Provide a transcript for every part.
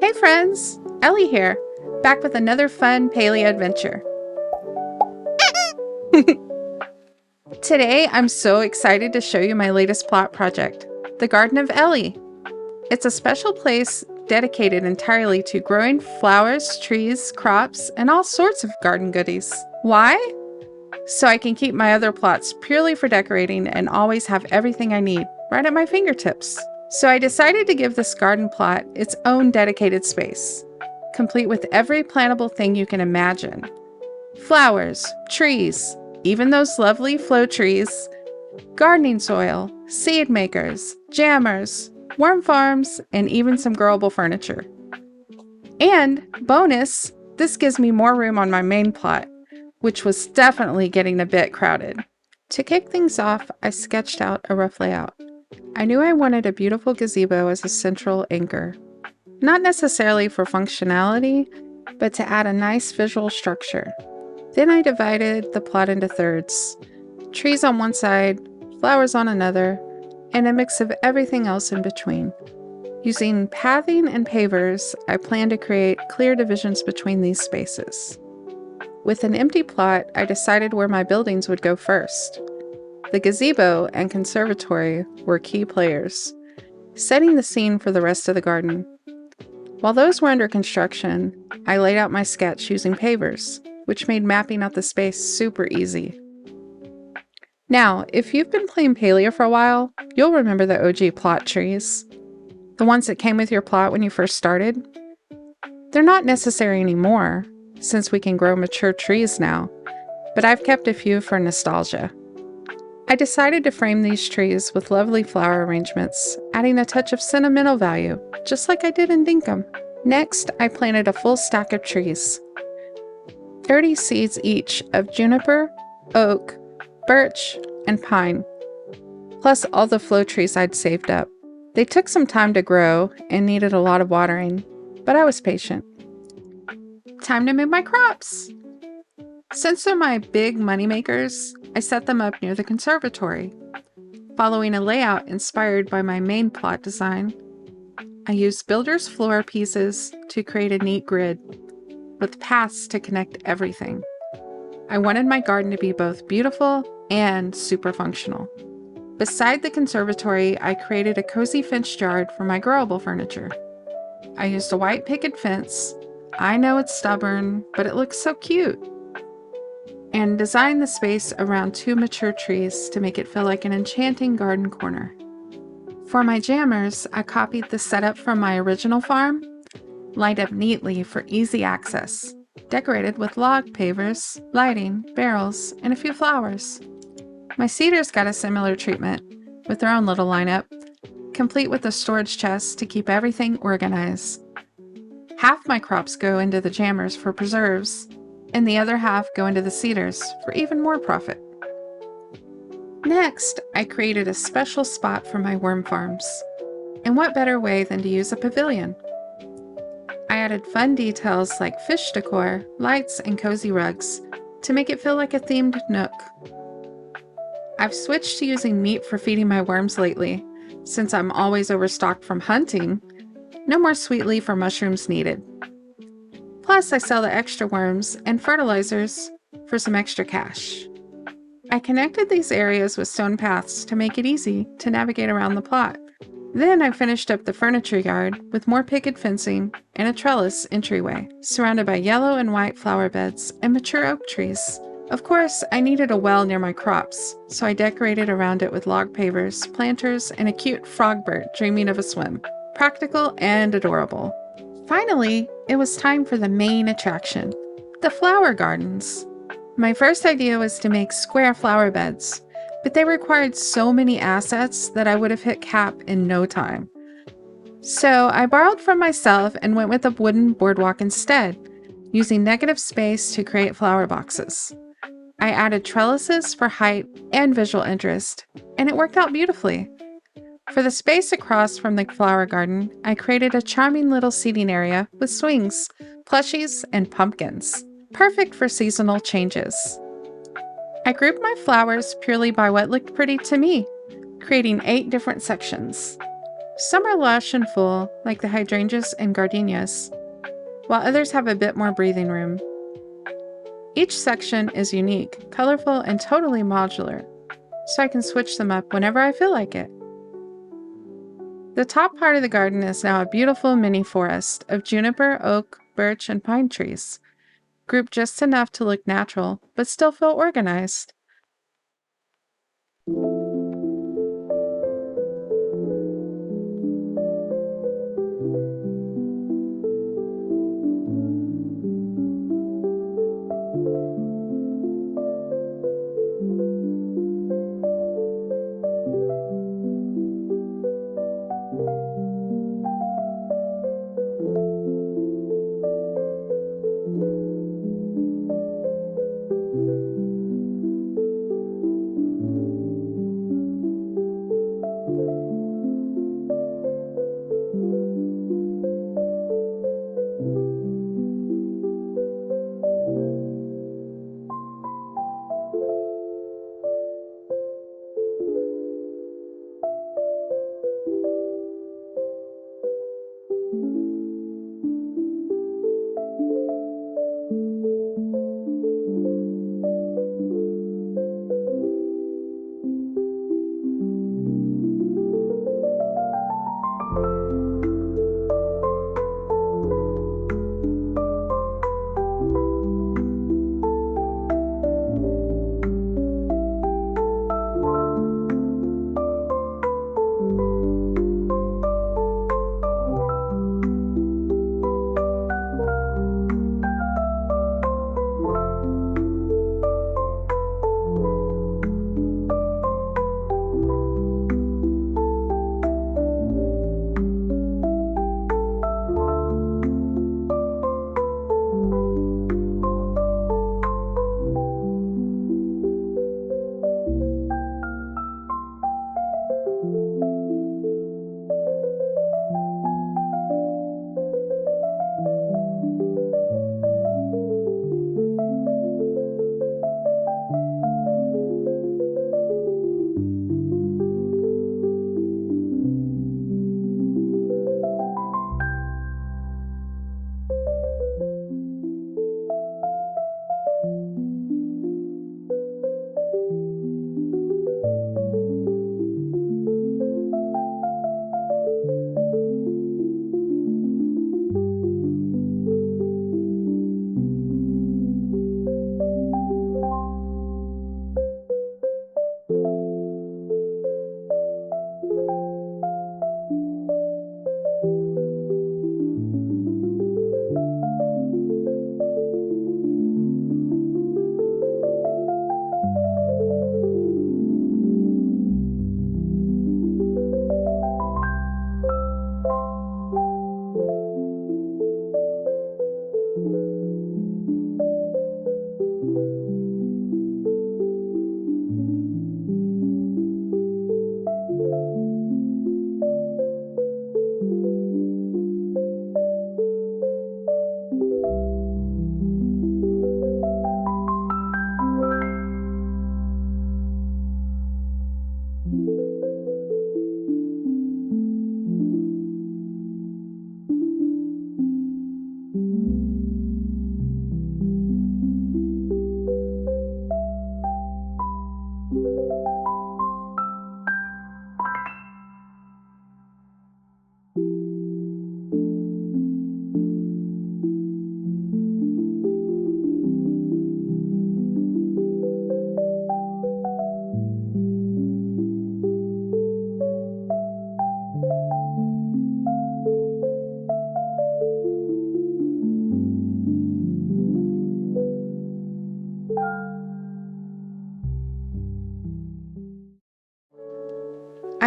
Hey friends, Ellie here, back with another fun Palia adventure. Today I'm so excited to show you my latest plot project, the Garden of Ellee. It's a special place dedicated entirely to growing flowers, trees, crops, and all sorts of garden goodies. Why? So I can keep my other plots purely for decorating and always have everything I need right at my fingertips. So I decided to give this garden plot its own dedicated space, complete with every plantable thing you can imagine. Flowers, trees, even those lovely flow trees, gardening soil, seed makers, jammers, worm farms, and even some growable furniture. And bonus, this gives me more room on my main plot, which was definitely getting a bit crowded. To kick things off, I sketched out a rough layout. I knew I wanted a beautiful gazebo as a central anchor. Not necessarily for functionality, but to add a nice visual structure. Then I divided the plot into thirds. Trees on one side, flowers on another, and a mix of everything else in between. Using pathing and pavers, I plan to create clear divisions between these spaces. With an empty plot, I decided where my buildings would go first. The gazebo and conservatory were key players, setting the scene for the rest of the garden. While those were under construction, I laid out my sketch using pavers, which made mapping out the space super easy. Now, if you've been playing Palia for a while, you'll remember the OG plot trees. The ones that came with your plot when you first started. They're not necessary anymore, since we can grow mature trees now, but I've kept a few for nostalgia. I decided to frame these trees with lovely flower arrangements, adding a touch of sentimental value, just like I did in Dinkum. Next, I planted a full stack of trees. 30 seeds each of juniper, oak, birch, and pine, plus all the flow trees I'd saved up. They took some time to grow and needed a lot of watering, but I was patient. Time to move my crops! Since they're my big moneymakers, I set them up near the conservatory. Following a layout inspired by my main plot design, I used builder's floor pieces to create a neat grid, with paths to connect everything. I wanted my garden to be both beautiful and super functional. Beside the conservatory, I created a cozy fenced yard for my growable furniture. I used a white picket fence. I know it's stubborn, but it looks so cute. And designed the space around 2 mature trees to make it feel like an enchanting garden corner. For my jammers, I copied the setup from my original farm, lined up neatly for easy access, decorated with log pavers, lighting, barrels, and a few flowers. My cedars got a similar treatment, with their own little lineup, complete with a storage chest to keep everything organized. Half my crops go into the jammers for preserves, and the other half go into the cedars for even more profit. Next, I created a special spot for my worm farms. And what better way than to use a pavilion? I added fun details like fish decor, lights, and cozy rugs to make it feel like a themed nook. I've switched to using meat for feeding my worms lately, since I'm always overstocked from hunting. No more sweet leaf or mushrooms needed. Plus, I sell the extra worms and fertilizers for some extra cash. I connected these areas with stone paths to make it easy to navigate around the plot. Then I finished up the furniture yard with more picket fencing and a trellis entryway, surrounded by yellow and white flower beds and mature oak trees. Of course, I needed a well near my crops, so I decorated around it with log pavers, planters, and a cute frog bird dreaming of a swim. Practical and adorable. Finally, it was time for the main attraction, the flower gardens. My first idea was to make square flower beds, but they required so many assets that I would have hit cap in no time. So I borrowed from myself and went with a wooden boardwalk instead, using negative space to create flower boxes. I added trellises for height and visual interest, and it worked out beautifully. For the space across from the flower garden, I created a charming little seating area with swings, plushies, and pumpkins, perfect for seasonal changes. I grouped my flowers purely by what looked pretty to me, creating 8 different sections. Some are lush and full, like the hydrangeas and gardenias, while others have a bit more breathing room. Each section is unique, colorful, and totally modular, so I can switch them up whenever I feel like it. The top part of the garden is now a beautiful mini forest of juniper, oak, birch, and pine trees, grouped just enough to look natural, but still feel organized.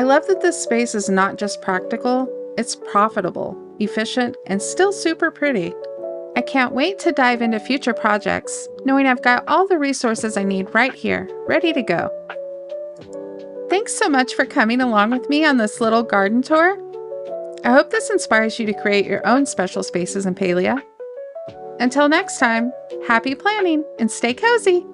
I love that this space is not just practical, it's profitable, efficient, and still super pretty. I can't wait to dive into future projects, knowing I've got all the resources I need right here, ready to go. Thanks so much for coming along with me on this little garden tour. I hope this inspires you to create your own special spaces in Palia. Until next time, happy planning and stay cozy!